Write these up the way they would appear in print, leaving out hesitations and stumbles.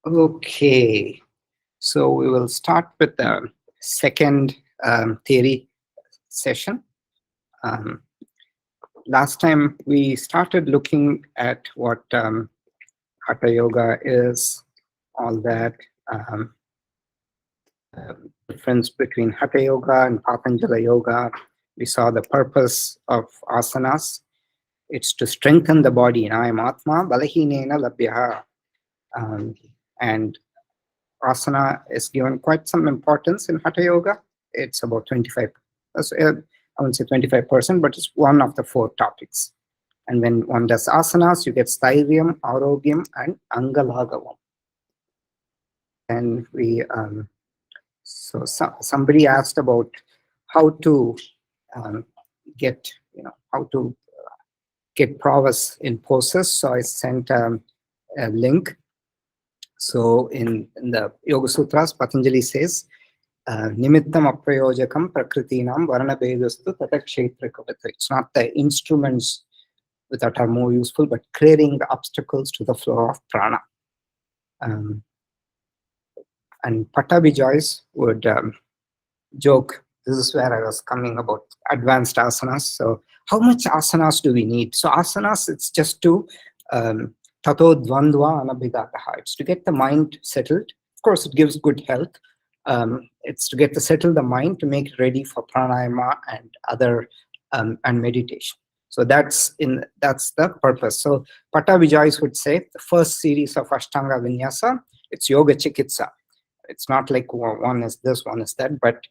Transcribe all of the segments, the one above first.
Okay, so we will start with the second theory session. Um, Last time we started looking at what Hatha Yoga is, all that. Um, Difference between Hatha Yoga and Patanjala Yoga. We saw the purpose of asanas. It's to strengthen the body. I am Atma Balahinena Labhyaha. Um, and asana is given quite some importance in Hatha Yoga. It's about 25, I wouldn't say 25%, but it's one of the four topics. And when one does asanas, you get stairyam, arogyam, and angalagavam. And somebody asked about how to um, get, how to get prowess in poses. So I sent a link. So in the Yoga Sutras, Patanjali says, Nimittam aprayojakam prakritinam varnabhedastu tatakshetra kavata. It's not the instruments that are more useful, but clearing the obstacles to the flow of prana. And Pattabhi Joyce would joke, this is where I was coming about advanced asanas. So how much asanas do we need? So asanas, it's just to tato dvandva anabhigataha. It's to get the mind settled. Of course, it gives good health. It's to get to settle the mind to make it ready for pranayama and other and meditation. So that's the purpose. So Pattabhi Joyce would say the first series of Ashtanga Vinyasa, it's yoga chikitsa. It's not like one is this, one is that, but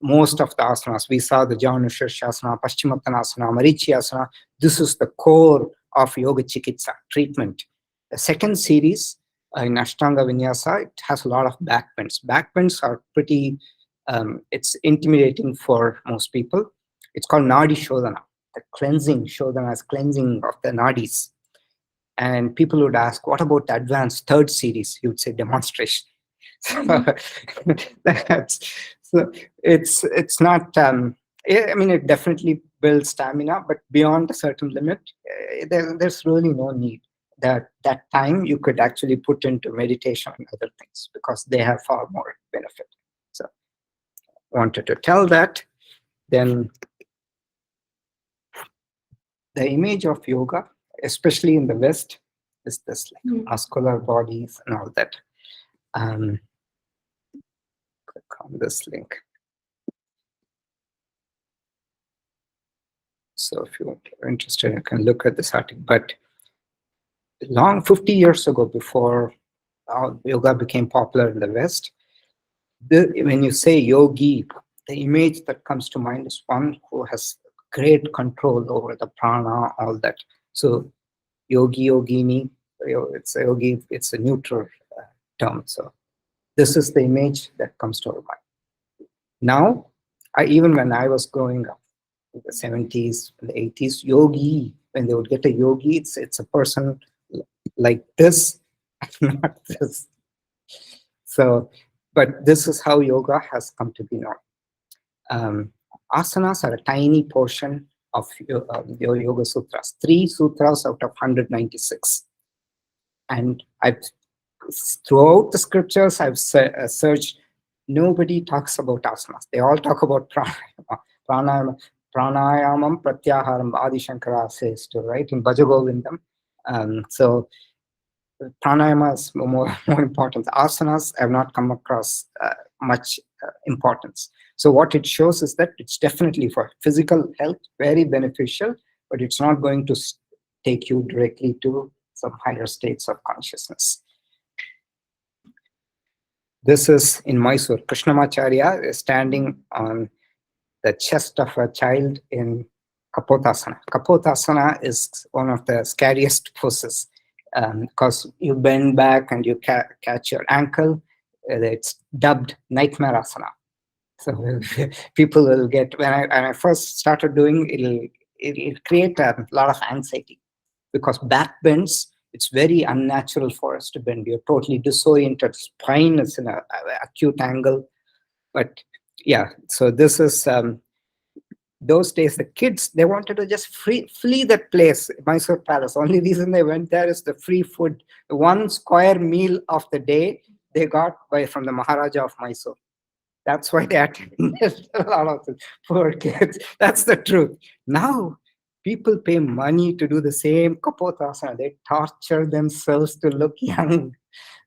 most of the asanas, we saw the Janushirshasana, Paschimottanasana, Marichyasana, this is the core of yoga chikitsa treatment. The second series in Ashtanga Vinyasa, it has a lot of backbends. Backbends are pretty, it's intimidating for most people. It's called Nadi Shodhana, the cleansing. Shodhana is cleansing of the nadis. And people would ask, what about the advanced third series? You would say demonstration. So it's not. I mean, it definitely builds stamina, but beyond a certain limit, there's really no need. That time you could actually put into meditation and other things because they have far more benefit. So, wanted to tell that. Then the image of yoga, especially in the West, is this like muscular bodies and all that. Click on this link. So if you're interested, you can look at this article. But 50 years ago, before yoga became popular in the West, when you say yogi, the image that comes to mind is one who has great control over the prana, all that. So yogi, yogini, it's a yogi, it's a neutral term. So this is the image that comes to our mind. Now, even when I was growing up, in the 70s, the 80s, yogi, when they would get a yogi, it's a person like this, not this. So, but this is how yoga has come to be known. Asanas are a tiny portion of your Yoga Sutras, 3 sutras out of 196. And throughout the scriptures, I've searched, nobody talks about asanas. They all talk about pranayama. Pranayamam pratyaharam, Adi Shankara says to, right, in Bhajagovindam. So pranayama is more important. Asanas have not come across much importance. So what it shows is that it's definitely for physical health, very beneficial, but it's not going to take you directly to some higher states of consciousness. This is in Mysore. Krishnamacharya is standing on the chest of a child in Kapotasana. Kapotasana is one of the scariest poses because you bend back and you catch your ankle. It's dubbed Nightmare Asana. So people will get, when I first started doing, it'll create a lot of anxiety because back bends, it's very unnatural for us to bend. You're totally disoriented. Spine is in an acute angle. But yeah, so this is those days, the kids, they wanted to just flee that place, Mysore Palace. Only reason they went there is the free food. One square meal of the day they got from the Maharaja of Mysore. That's why they attended a lot of the poor kids. That's the truth. Now, people pay money to do the same Kapotasana. They torture themselves to look young.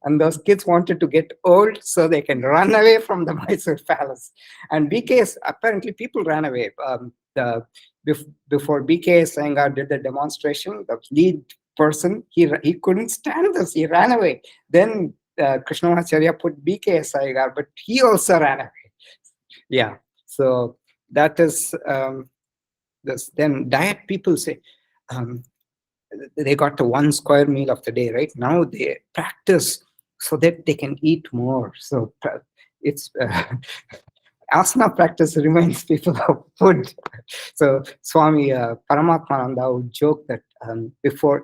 And those kids wanted to get old so they can run away from the Mysore Palace. And BKS, apparently people ran away. Before BKS Iyengar did the demonstration, the lead person, he couldn't stand this. He ran away. Then Krishnamacharya put BKS Iyengar, but he also ran away. Yeah. So that is this. Then diet, people say, they got the one square meal of the day, right? Now they practice so that they can eat more. So it's asana practice reminds people of food. So Swami Paramatmananda would joke that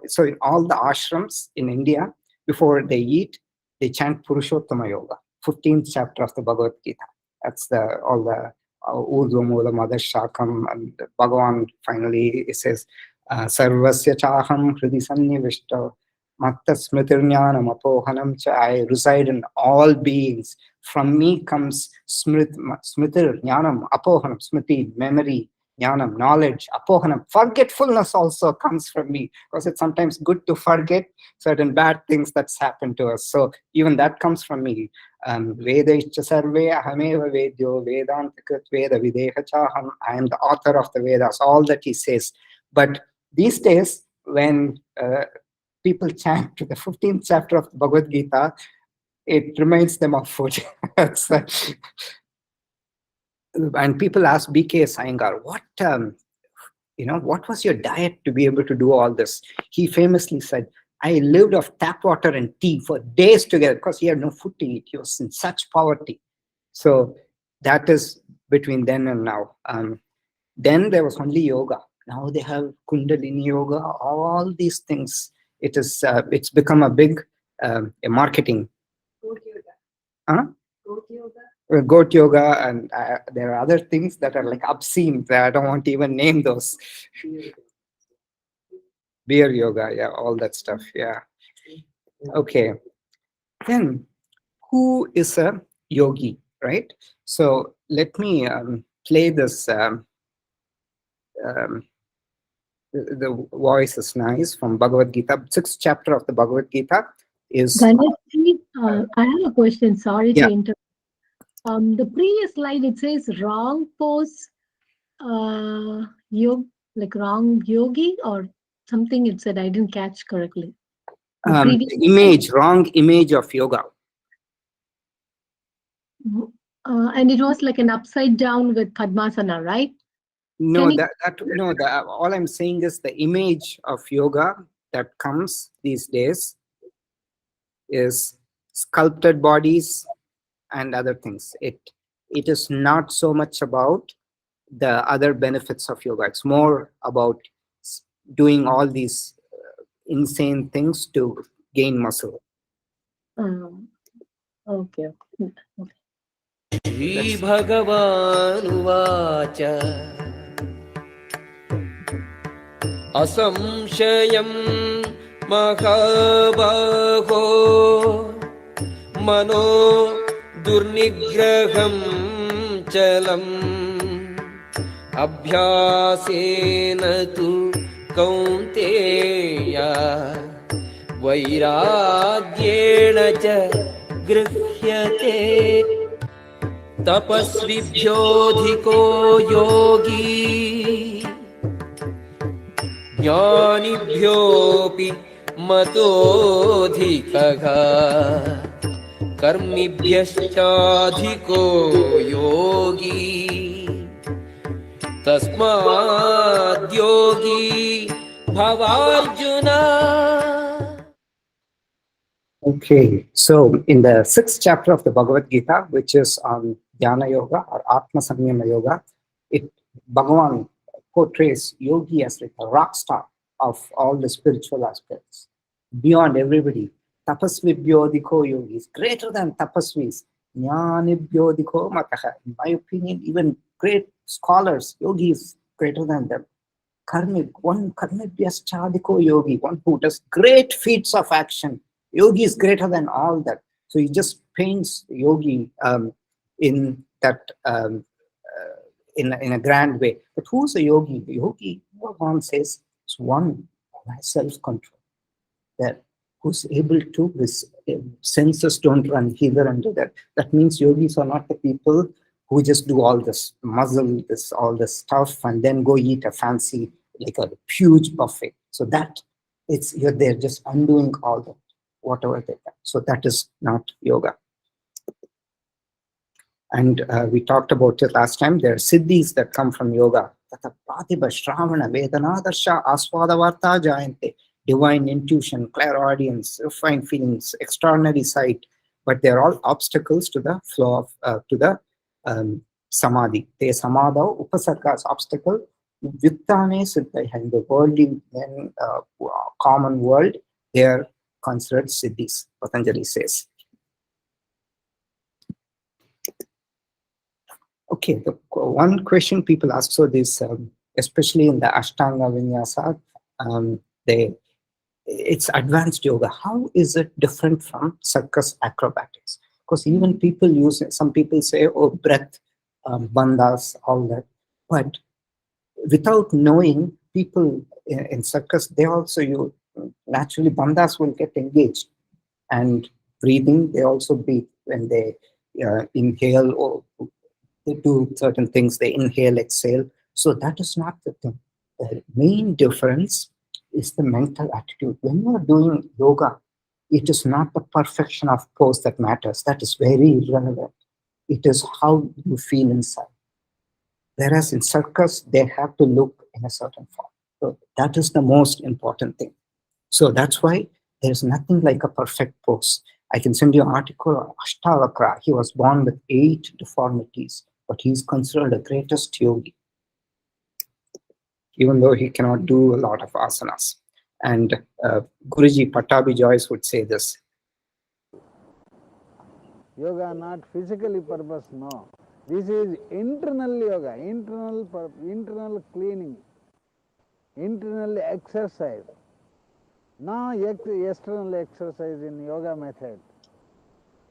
so in all the ashrams in India, before they eat, they chant Purushottama Yoga, 15th chapter of the Bhagavad Gita. That's all the Urdhva Mula Madhashakam, and Bhagavan finally it says, Sarvasya chaham hridi sannivishta matta smritirnyanam apohanam cha. I reside in all beings. From me comes smritir, jnanam, apohanam, smriti, memory, jnanam, knowledge, apohanam. Forgetfulness also comes from me, because it's sometimes good to forget certain bad things that's happened to us. So even that comes from me. Vedaischa sarve ahameva vedyo vedantikrit veda videha chaham. I am the author of the Vedas, all that he says. But these days, when people chant to the 15th chapter of the Bhagavad Gita, it reminds them of food. And people ask BKS Iyengar, what was your diet to be able to do all this? He famously said, I lived off tap water and tea for days together, because he had no food to eat. He was in such poverty. So that is between then and now. Then there was only yoga. Now they have Kundalini yoga, all these things. It's become a big marketing. Goat yoga. Huh? Goat yoga. Goat yoga, and there are other things that are like obscene that I don't want to even name those. Beer yoga, yeah, all that stuff, yeah. Okay. Then, who is a yogi, right? So let me play this. The voice is nice from Bhagavad Gita. 6th chapter of the Bhagavad Gita is. Ganesh, I have a question. Sorry to Yeah. interrupt. The previous slide, it says wrong pose, like wrong yogi or something. It said I didn't catch correctly. The previous Wrong image of yoga. And it was like an upside down with Padmasana, right? No, all I'm saying is the image of yoga that comes these days is sculpted bodies and other things. It is not so much about the other benefits of yoga. It's more about doing all these insane things to gain muscle. Okay. श्रीभगवानुवाच असंशयं महाबाहो मनो दुर्निग्रहं चलम् अभ्यासेन तु कौन्तेय वैराग्येण च गृह्यते तपस्विभ्योऽधिको योगी ज्ञानिभ्योऽपि मतोऽधिकः कर्मिभ्यश्चाधिको योगी तस्माद् योगी भवार्जुन. Okay, so in the 6th chapter of the Bhagavad Gita, which is on Dhyana Yoga or Atma Samyama Yoga, Bhagavan portrays yogi as like a rock star of all the spiritual aspects, beyond everybody. Tapasvibhyodhiko yogis, greater than tapasvis. Jnanibhyodhiko mataha. In my opinion, even great scholars, yogis, greater than them. Karmik, one karmibhyaschadiko yogi, one who does great feats of action. Yogi is greater than all that. So he just paints yogi in that in a grand way. But who's a yogi? The yogi, Bhagavan says, is one who has self-control, that who's able to, his senses don't run hither and thither. That means yogis are not the people who just do all this muzzle, this all this stuff, and then go eat a fancy, like a huge buffet. So that it's you're there just undoing all that, whatever they can. So that is not yoga. And we talked about it last time. There are siddhis that come from yoga. Tata pratibha shravana vedana darsha aswada varta jayante. Divine intuition, clairaudience, refined feelings, extraordinary sight. But they're all obstacles to the flow of, to the samadhi. Te samadha upasargas obstacle. Vittane siddha, in the worldly and common world, they are considered siddhis, Patanjali says. Okay, the one question people ask, so this, especially in the Ashtanga Vinyasa, it's advanced yoga. How is it different from circus acrobatics? Because even people use it, some people say, oh, breath, bandhas, all that. But without knowing, people in circus, they also use, naturally, bandhas will get engaged. And breathing, they also breathe when they inhale or they do certain things, they inhale, exhale. So that is not the thing. The main difference is the mental attitude. When you are doing yoga, it is not the perfection of pose that matters. That is very irrelevant. It is how you feel inside. Whereas in circus, they have to look in a certain form. So that is the most important thing. So that's why there's nothing like a perfect pose. I can send you an article on Ashtavakra. He was born with 8 deformities, but he's considered the greatest yogi, even though he cannot do a lot of asanas. And Guruji Pattabhi Joyce would say this. Yoga not physically purpose, no. This is internal yoga, internal cleaning, internal exercise, not external exercise in yoga method.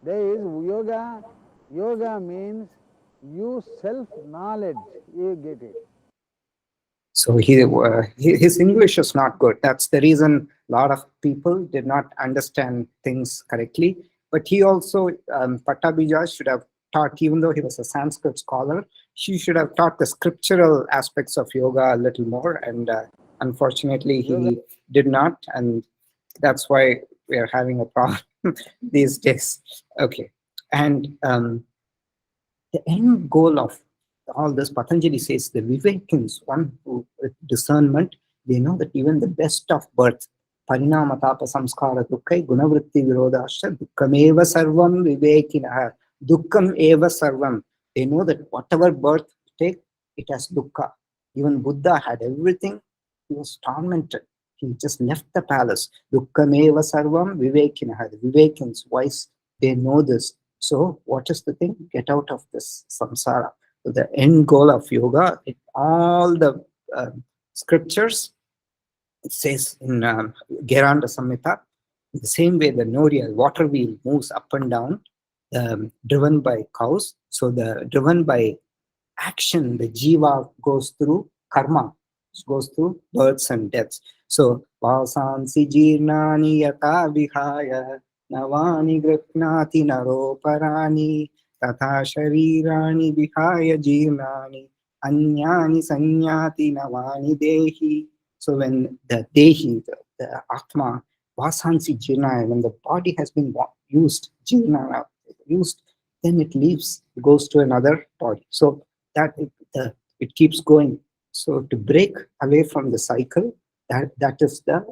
There is yoga. Yoga means you self-knowledge, you get it. So his English is not good. That's the reason a lot of people did not understand things correctly. But he also, Pattabhi Joy should have taught, even though he was a Sanskrit scholar, she should have taught the scriptural aspects of yoga a little more. And unfortunately, he did not. And that's why we are having a problem these days. Okay. And the end goal of all this, Patanjali says, the Vivekins, one who with discernment, they know that even the best of birth, Parinamatapa Samskara Dukkai Gunavritti Virodasha Dukkameva Sarvam Vivekinaha Dukkam Eva Sarvam. They know that whatever birth you take, it has dukkha. Even Buddha had everything, he was tormented. He just left the palace. Dukkameva Sarvam Vivekinaha. The Vivekins, wise, they know this. So what is the thing? Get out of this samsara. So the end goal of yoga, all the scriptures, it says in Geranda Samhita, the same way the Noria water wheel moves up and down, driven by cows. So the driven by action, the jiva goes through karma, goes through births and deaths. So vasansi jirnani yata vihaya navani gripnati naroparani tatha sharirani vihaya jirnani anyani sanyati navani dehi. So when the dehi, the atma, vasansi jirnaya, when the body has been used, jirnana, used, then it leaves, it goes to another body. So that it keeps going. So to break away from the cycle, that is the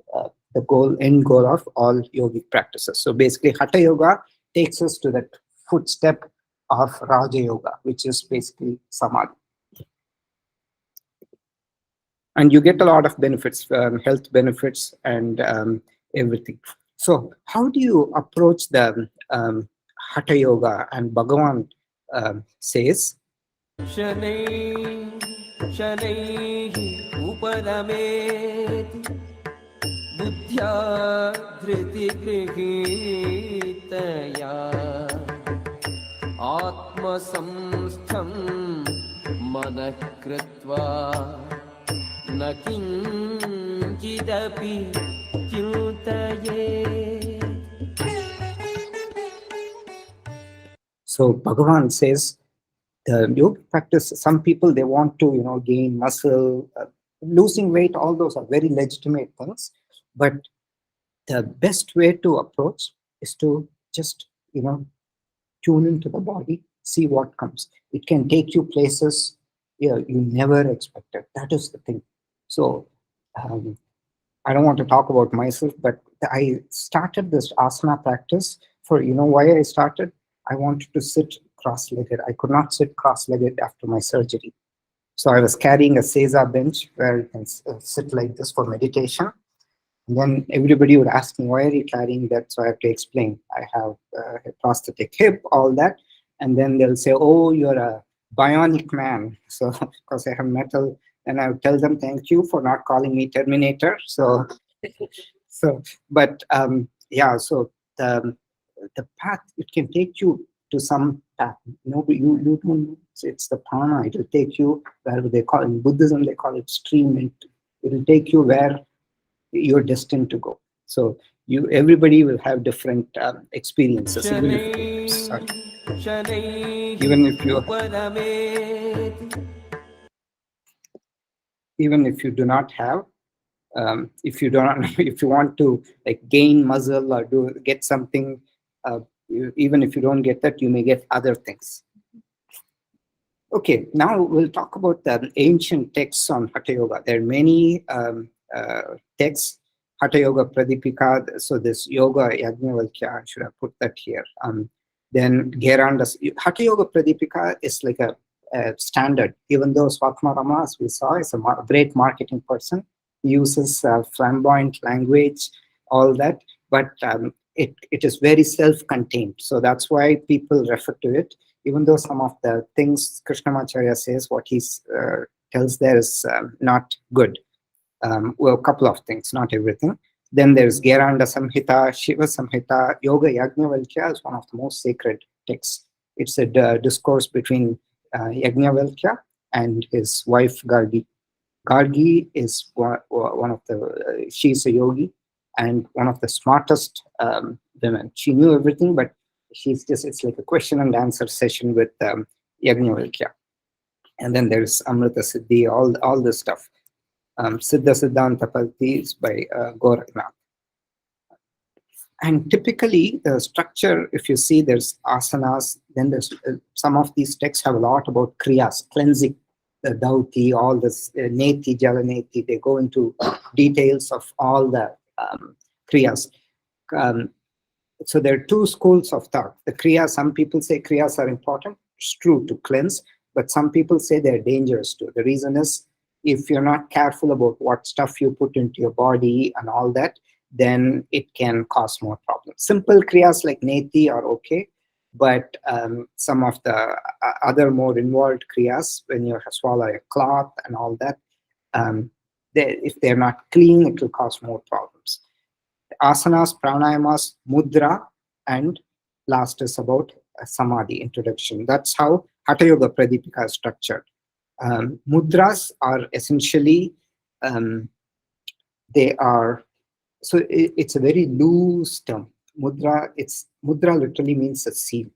goal, end goal of all yogic practices. So basically, Hatha Yoga takes us to that footstep of Raja Yoga, which is basically Samadhi. And you get a lot of benefits, health benefits and everything. So how do you approach the Hatha Yoga? And Bhagavan says, शनैः उपरमेति बुद्ध्या धृतिगृहीतया आत्मसंस्थं मनः कृत्वा न किञ्चिदपि चिन्तयेत्. So Bhagavan says the yoga practice, some people, they want to, gain muscle, losing weight, all those are very legitimate things. But the best way to approach is to just, tune into the body, see what comes. It can take you places you never expected. That is the thing. So I don't want to talk about myself, but I started this asana practice for, why I started? I wanted to sit cross-legged. I could not sit cross-legged after my surgery. So I was carrying a Seiza bench where you can sit like this for meditation. And then everybody would ask me, why are you carrying that? So I have to explain. I have a prosthetic hip, all that. And then they'll say, oh, you're a bionic man. So because I have metal, and I would tell them, thank you for not calling me Terminator. So, but yeah, so the path, it can take you to some path. You don't, it's the prana. It will take you where they call, in Buddhism, they call it stream. It will take you where you're destined to go. So everybody will have different experiences. Even if you do not have, if you don't, if you want to like gain muscle or get something, even if you don't get that, you may get other things. Okay, now we'll talk about the ancient texts on Hatha Yoga. There are many texts, Hatha Yoga Pradipika, so this Yoga Yajnavalkya, I should have put that here. Then Gerandas, Hatha Yoga Pradipika is like a standard, even though Swatma Rama, as we saw, is a great marketing person. He uses flamboyant language, all that, but it is very self-contained. So that's why people refer to it. Even though some of the things Krishnamacharya says, what he tells there is not good. Well, a couple of things, not everything. Then there's Geranda Samhita, Shiva Samhita. Yoga Yajnavalkya is one of the most sacred texts. It's a discourse between Yajnavalkya and his wife Gargi. Gargi is one of the, she's a yogi and one of the smartest women. She knew everything, but it's like a question and answer session with Yajnavalkya. And then there's Amrita Siddhi, all this stuff. Siddha Siddhanta Palti is by Goraknath. And typically the structure, if you see, there's asanas, then there's some of these texts have a lot about kriyas, cleansing, the dauti, all this neti, jalaneti, they go into details of all the kriyas. So there are two schools of thought. The kriyas, some people say kriyas are important. It's true to cleanse, but some people say they're dangerous too. The reason is, if you're not careful about what stuff you put into your body and all that, then it can cause more problems. Simple kriyas like neti are okay, but some of the other more involved kriyas, when you swallow a cloth and all that, if they're not clean, it will cause more problems. Asanas, pranayamas, mudra, and last is about samadhi, introduction. That's how Hatha Yoga Pradipika is structured. Mudras are essentially, they are, so it's a very loose term. Mudra literally means a seal.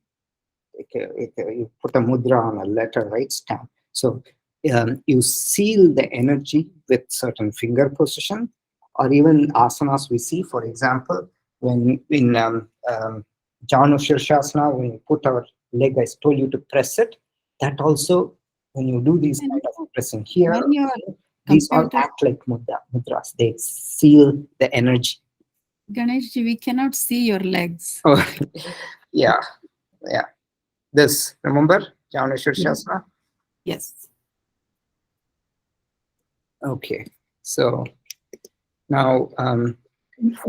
You put a mudra on a letter, right? Stamp. So you seal the energy with certain finger position, or even asanas we see, for example, when in Janu Shirshasana, when you put our leg, I told you to press it. That also, when you do these kind of pressing here, these all act like mudras. They seal the energy. Ganeshji, we cannot see your legs. Oh, yeah. This, remember, Janu Shirshasana? Yes. Okay, so now, okay.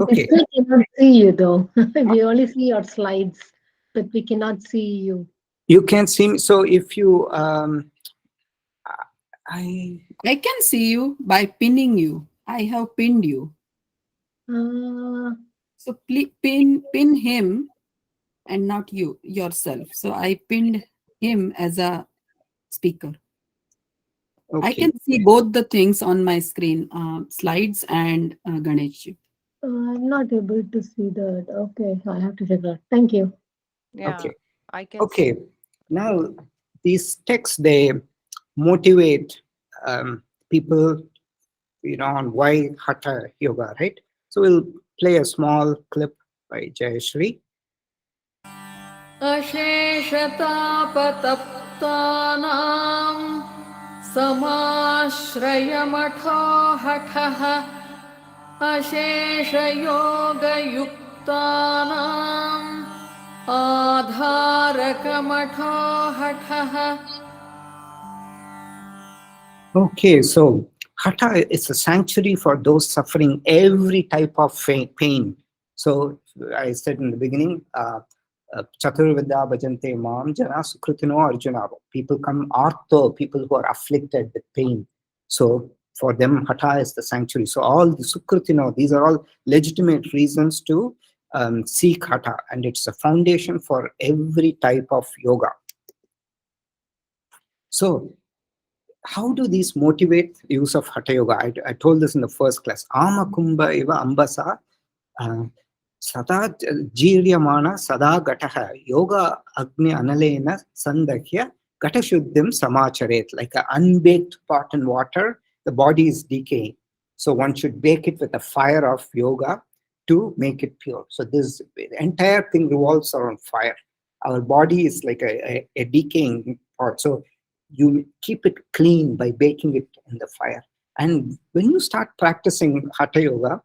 We still cannot see you though. We only see your slides, but we cannot see you. You can see me. So if you, I can see you by pinning you. I have pinned you. Uh, So pin him and not you yourself. So I pinned him as a speaker. I Okay. can see both the things on my screen, slides and Ganesh. I'm not able to see that. Okay, I have to check that. Thank you. Yeah, Okay. I can see. Okay. Now these texts, they motivate people, on why hatha yoga, right? So we'll play a small clip by Jayashree. अशेषतापतप्तानां समाश्रयमठो हठः अशेषयोगयुक्तानाम् आधारकमठो हठः. Okay, so hatha is a sanctuary for those suffering every type of pain. So I said in the beginning, Chaturvidya bhajante mam jana sukritino arjuna. People come artho, people who are afflicted with pain. So for them, hatha is the sanctuary. So all the sukritino, these are all legitimate reasons to seek hatha, and it's a foundation for every type of yoga. So how do these motivate the use of hatha yoga? I told this in the first class. Ama kumbha iva ambasa sada jiryamana sada gataha yoga agni analena sandakya gatashuddhim samacharet. Like an unbaked pot in water, the body is decaying. So one should bake it with the fire of yoga to make it pure. So this entire thing revolves around fire. Our body is like a decaying pot. So you keep it clean by baking it in the fire. And when you start practicing hatha yoga,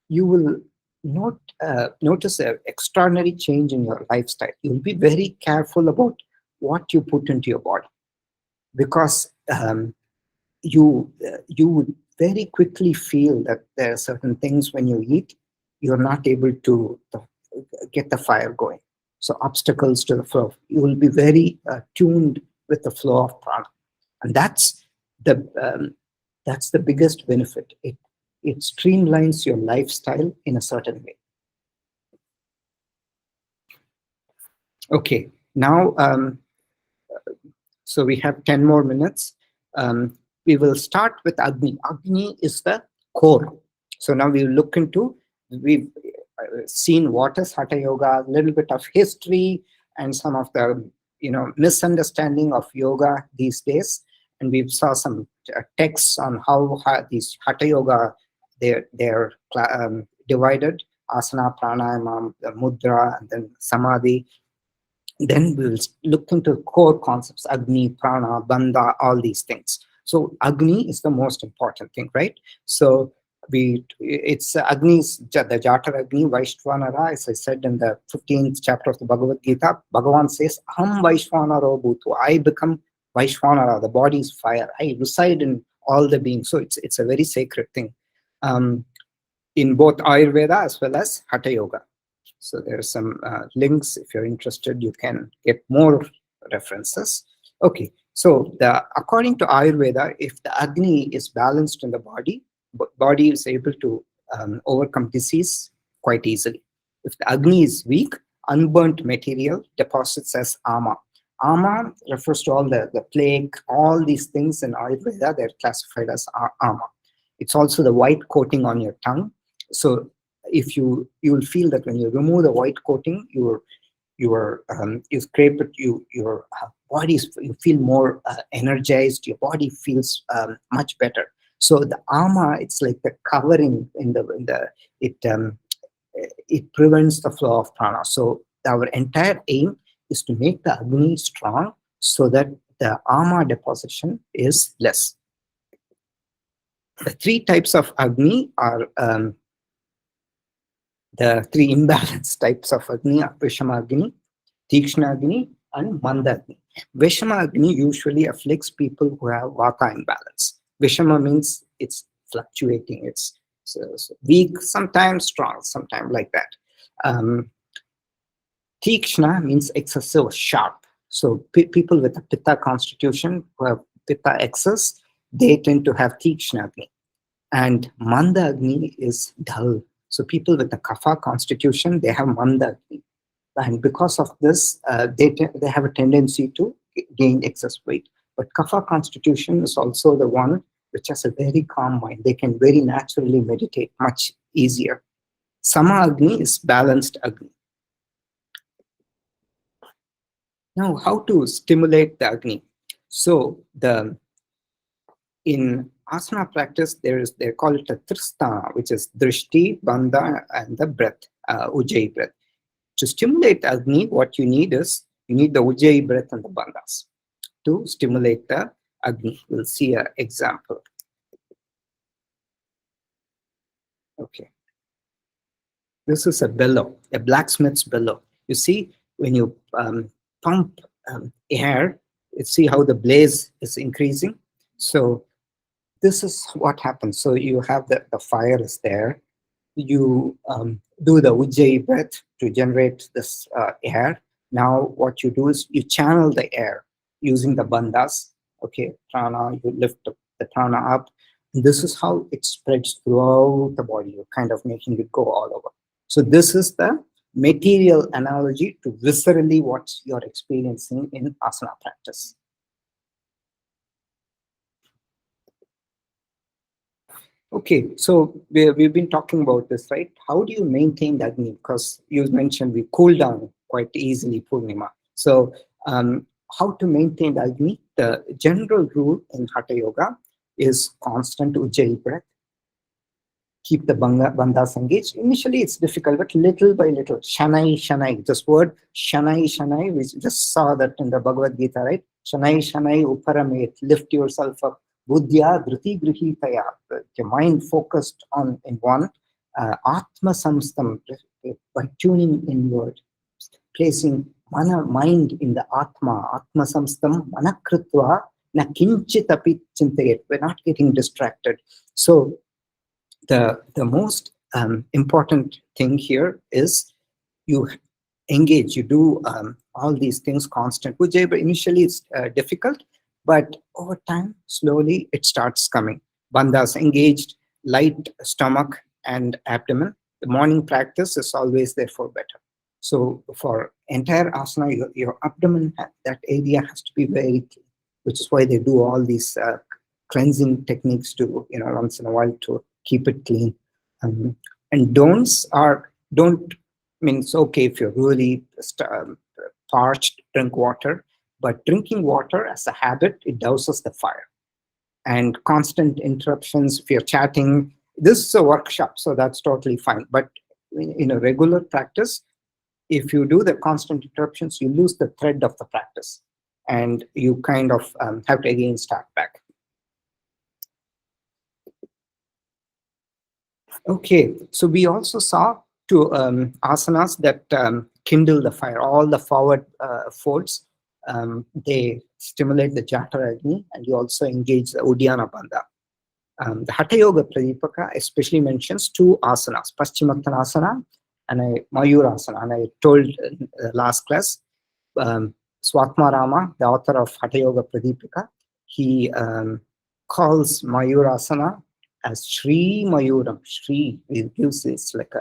you will notice an extraordinary change in your lifestyle. You'll be very careful about what you put into your body, because you would very quickly feel that there are certain things when you eat, you're not able to get the fire going. So obstacles to the flow. You will be very tuned with the flow of prana, and the that's the biggest benefit. It streamlines your lifestyle in a certain way. Okay, now so we have 10 more minutes. We will start with Agni. Agni is the core. So now we look into, we've seen what is Hatha Yoga, a little bit of history, and some of the misunderstanding of yoga these days. And we saw some texts on how these Hatha Yoga, they're divided: asana, pranayama, mudra, and then samadhi. Then we will look into core concepts: Agni, Prana, Bandha, all these things. So Agni is the most important thing, right? So it's Agni is the Jata Agni, Vaishvanara, as I said in the 15th chapter of the Bhagavad Gita. Bhagavan says, Aham Vaishvanaro Bhutu. I become Vaishvanara, the body is fire. I reside in all the beings. So it's a very sacred thing in both Ayurveda as well as Hatha Yoga. So there are some links. If you're interested, you can get more references. Okay, so according to Ayurveda, if the Agni is balanced in the body is able to overcome disease quite easily. If the Agni is weak, unburnt material deposits as Ama. Ama refers to all the plague, all these things in Ayurveda, they're classified as Ama. It's also the white coating on your tongue. So if you will feel that when you remove the white coating, you scrape it, your body, you feel more energized, your body feels much better. So the ama, it's like the covering it prevents the flow of prana. So our entire aim is to make the agni strong so that the ama deposition is less. The three types of agni are the three imbalanced types of Agni: Vishama Agni, Tikshna Agni, and Manda Agni. Vishama Agni usually afflicts people who have Vata imbalance. Vishama means it's fluctuating, it's weak, sometimes strong, sometimes like that. Tikshna means excessive, sharp. So people with a Pitta constitution who have Pitta excess, they tend to have Tikshna Agni. And Manda Agni is dull. So people with a Kapha constitution, they have Manda Agni. And because of this, they have a tendency to gain excess weight. But Kapha constitution is also the one which has a very calm mind. They can very naturally meditate much easier. Sama Agni is balanced Agni. Now, how to stimulate the Agni? So in asana practice, they call it a tristana, which is drishti, bandha, and the breath, ujjayi breath. To stimulate Agni, what you need is, you need the ujjayi breath and the bandhas to stimulate the Agni. We'll see an example. Okay. This is a bellow, a blacksmith's bellow. You see, when you pump air, you see how the blaze is increasing. So this is what happens. So you have the fire is there. You do the ujjayi breath to generate this air. Now what you do is you channel the air using the bandhas. Okay, prana, you lift the prana up. This is how it spreads throughout the body. You're kind of making it go all over. So this is the material analogy to viscerally what you're experiencing in asana practice. Okay, so we've been talking about this, right? How do you maintain the Agni? Because you mentioned we cool down quite easily, Purnima. So how to maintain the Agni? The general rule in Hatha Yoga is constant Ujjayi breath. Keep the bandhas engaged. Initially, it's difficult, but little by little. Shanai, Shanai. This word, Shanai, Shanai, we just saw that in the Bhagavad Gita, right? Shanai, Shanai, Uparamet. Lift yourself up. Buddhya, Dhriti, Grihitaya. The mind focused on in one. Atma Samstam, by tuning inward. Placing mind in the Atma. Atma Samstam, Manakritva, na kinchit api chintayet. We're not getting distracted. So, the most important thing here is you engage, you do all these things constant. Ujjayi, initially it's difficult, but over time, slowly it starts coming. Bandhas engaged, light stomach and abdomen. The morning practice is always therefore better. So for entire asana, your abdomen, that area has to be very clean, which is why they do all these cleansing techniques to, once in a while to keep it clean. And don't, it's okay if you're really parched, drink water, but drinking water as a habit, it douses the fire. And constant interruptions, if you're chatting, this is a workshop, so that's totally fine. But in a regular practice, if you do the constant interruptions, you lose the thread of the practice. And you kind of have to again start back. Okay, so we also saw two asanas that kindle the fire. All the forward folds, they stimulate the Jatara Agni, and you also engage the Uddiyana Bandha. The Hatha Yoga Pradipaka especially mentions two asanas, Paschimottanasana and Mayurasana. And I told in last class, Swatma Rama, the author of Hatha Yoga Pradipaka, he calls Mayurasana as Sri Mayuram. Sri, it gives this like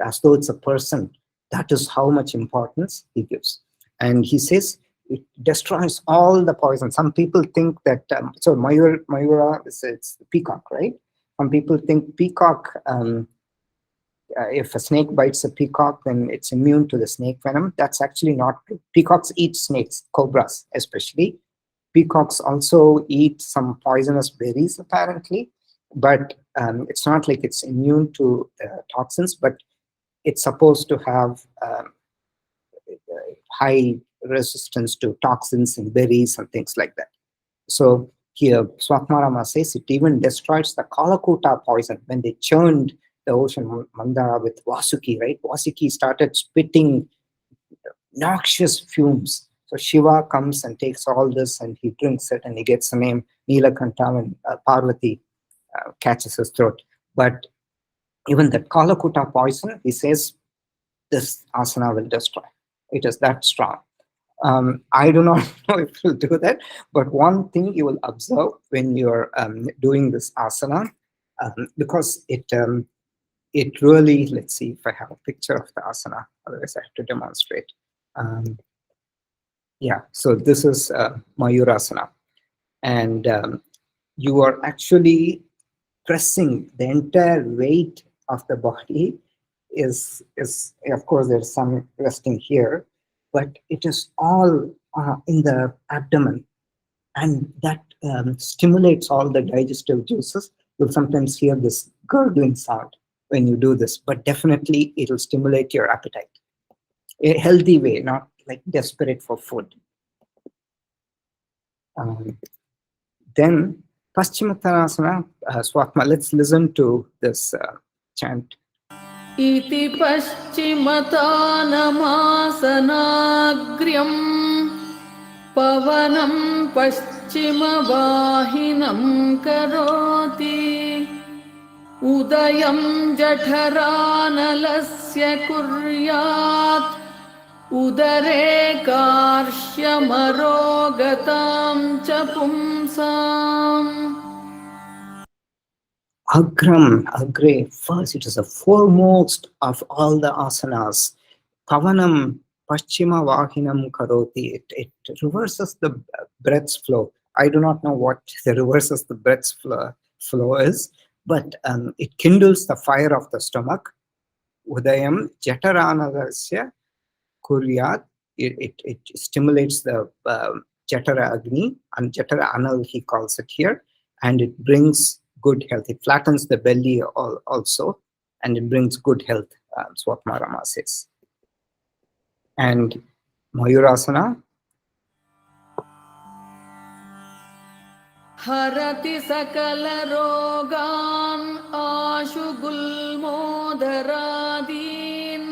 as though it's a person. That is how much importance he gives. And he says it destroys all the poison. Some people think that, so Mayura, it's the peacock, right? Some people think peacock, if a snake bites a peacock, then it's immune to the snake venom. That's actually not true. Peacocks eat snakes, cobras especially. Peacocks also eat some poisonous berries, apparently. But it's not like it's immune to toxins, but it's supposed to have high resistance to toxins and berries and things like that. So here, Swatmarama says it even destroys the Kalakuta poison. When they churned the ocean Mandara with Vasuki, right? Vasuki started spitting noxious fumes. So Shiva comes and takes all this and he drinks it and he gets the name Nilakanta when Parvati catches his throat. But even that Kalakuta poison, he says, this asana will destroy. It is that strong. I do not know if you'll do that, but one thing you will observe when you're doing this asana, because it really, let's see if I have a picture of the asana, otherwise I have to demonstrate. Yeah, so this is Mayurasana, and you are actually pressing the entire weight of the body. Is of course there's some resting here, but it is all in the abdomen, and that stimulates all the digestive juices. You'll sometimes hear this gurgling sound when you do this, but definitely it'll stimulate your appetite. A healthy way, not like desperate for food. Then Paschimottanasana, Swatma. Let's listen to this chant. इति पश्चिमतानमासनाग्र्यम् पवनं पश्चिमवाहिनं करोति उदयं जठरानलस्य कुर्यात् उदरे कार्श्यमरोगतां च पुंसाम्. Agram, Agre, first, it is the foremost of all the asanas. Pavanam, Paschima Vahinam Karoti, it reverses the breath's flow. I do not know what the reverses the breath's flow is, but it kindles the fire of the stomach. Udayam Jataranadasya Kuryat, it stimulates the Jatara Agni, and Jatara Anal he calls it here, and it brings good health. It flattens the belly also, and it brings good health. That's what Marama says. And Mayurasana. हरति सकलरोगान् आशुगुल्मोदरादीन्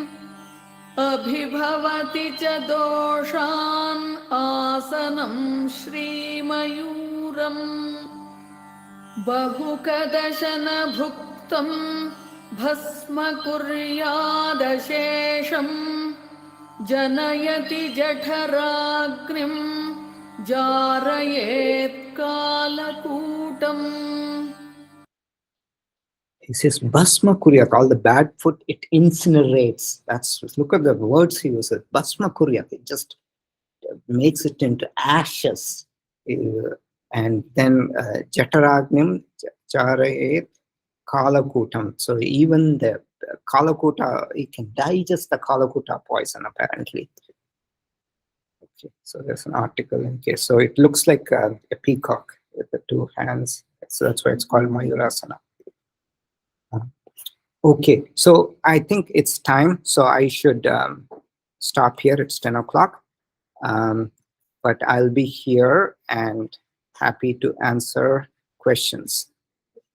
अभिभवति च दोषान् आसनं श्रीमयूरम् बहुकदशनभुक्तं भस्म कुर्यादशेषम् जनयति जठराग्निं जारयेत् कालकूटम्. He says, Bhasma Kuryat, all the bad food, it incinerates. Look at the words he uses. Bhasma Kuryat, it just makes it into ashes. And then Jataragnim, Charayet, Kalakutam. So even the Kalakuta, it can digest the Kalakuta poison, apparently. Okay, so there's an article in case. So it looks like a peacock with the two hands. So that's why it's called Mayurasana. Okay, so I think it's time. So I should stop here. It's 10 o'clock. But I'll be here and happy to answer questions.